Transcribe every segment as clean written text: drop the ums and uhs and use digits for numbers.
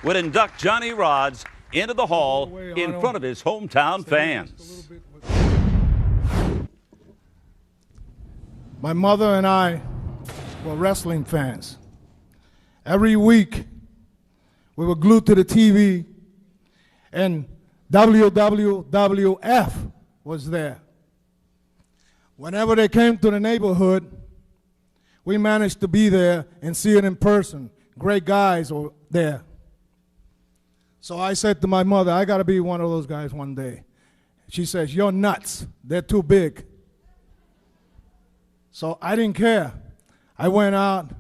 would induct Johnny Rodz into the Hall in front of his hometown fans. My mother and I were wrestling fans. Every week, we were glued to the TV, and WWF was there. Whenever they came to the neighborhood, we managed to be there and see it in person. Great guys were there. So I said to my mother, I got to be one of those guys one day. She says, you're nuts. They're too big. So I didn't care. I went out.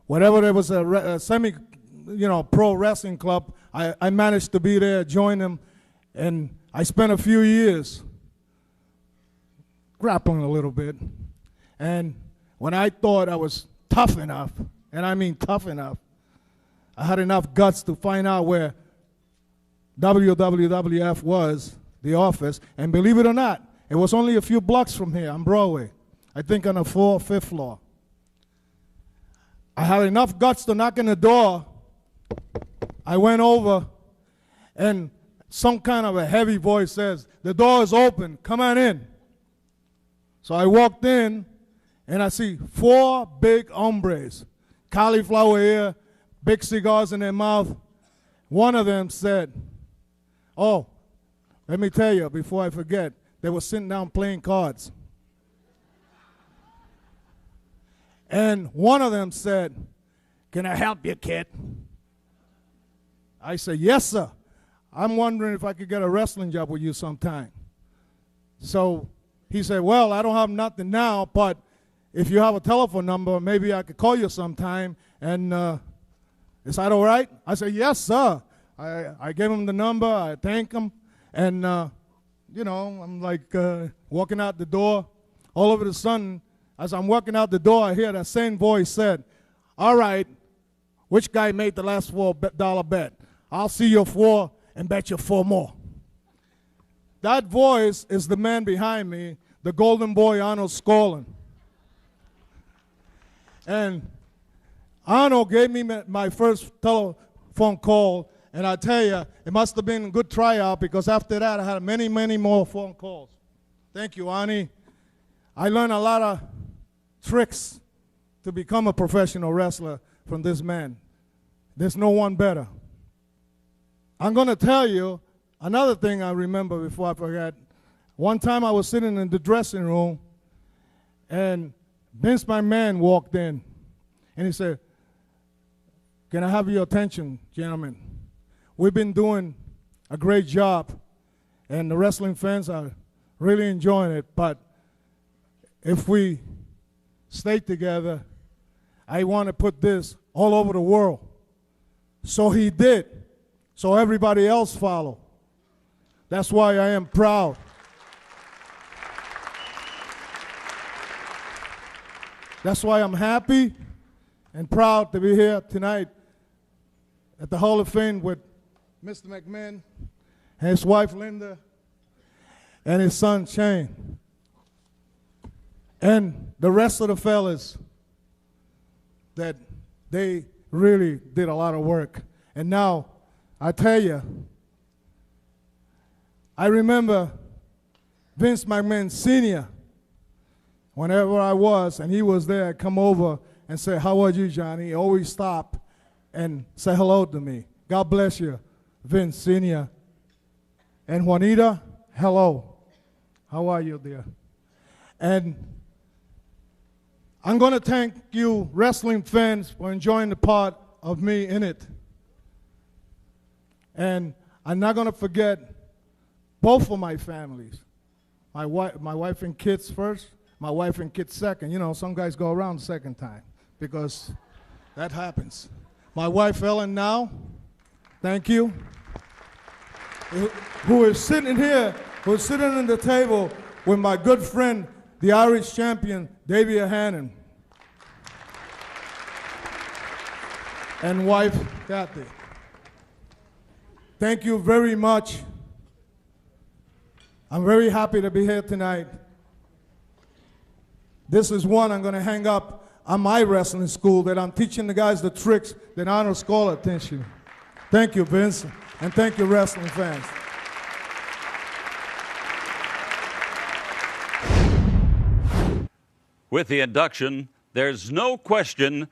Whenever there was a pro wrestling club, I managed to be there, join them, and I spent a few years grappling a little bit. And when I thought I was tough enough, and I mean tough enough, I had enough guts to find out where WWF was, the office, and believe it or not, it was only a few blocks from here on Broadway, I think on the 4th or 5th floor. I had enough guts to knock on the door. I went over, and some kind of a heavy voice says, the door is open, come on in. So I walked in, and I see 4 big hombres, cauliflower ear, big cigars in their mouth. One of them said, oh, let me tell you before I forget, they were sitting down playing cards. And one of them said, can I help you, kid? I said, yes, sir. I'm wondering if I could get a wrestling job with you sometime. So he said, well, I don't have nothing now, but if you have a telephone number, maybe I could call you sometime. And is that all right? I said, yes, sir. I gave him the number. I thanked him. And, I'm like walking out the door. All of a sudden, as I'm walking out the door, I hear that same voice said, all right, which guy made the last $4 bet? I'll see your 4 and bet you 4 more. That voice is the man behind me, the golden boy Arnold Skolin. And Arnold gave me my first telephone call, and I tell you, it must have been a good tryout because after that I had many, many more phone calls. Thank you, Arnie. I learned a lot of tricks to become a professional wrestler from this man. There's no one better. I'm going to tell you another thing I remember before I forget. One time I was sitting in the dressing room, and Vince McMahon walked in, and he said, can I have your attention, gentlemen? We've been doing a great job, and the wrestling fans are really enjoying it, but if we stay together, I want to put this all over the world. So he did. So everybody else followed. That's why I am proud. That's why I'm happy and proud to be here tonight at the Hall of Fame with Mr. McMahon and his wife Linda and his son Shane. And the rest of the fellas that they really did a lot of work. And now, I tell you, I remember Vince McMahon Sr., whenever I was, and he was there, I'd come over and say, how are you, Johnny? He always stop and say hello to me. God bless you, Vince Sr. And Juanita, hello. How are you, dear? And I'm going to thank you, wrestling fans, for enjoying the part of me in it. And I'm not going to forget both of my families. My wife and kids first, my wife and kids second. You know, some guys go around the second time because that happens. My wife, Ellen, now, thank you, who is sitting here, who is sitting at the table with my good friend, the Irish champion, Davia Hannon, and wife, Kathy. Thank you very much. I'm very happy to be here tonight. This is one I'm going to hang up on my wrestling school that I'm teaching the guys the tricks that Arnold Skolin teach you. Thank you, Vince, and thank you, wrestling fans. With the induction, there's no question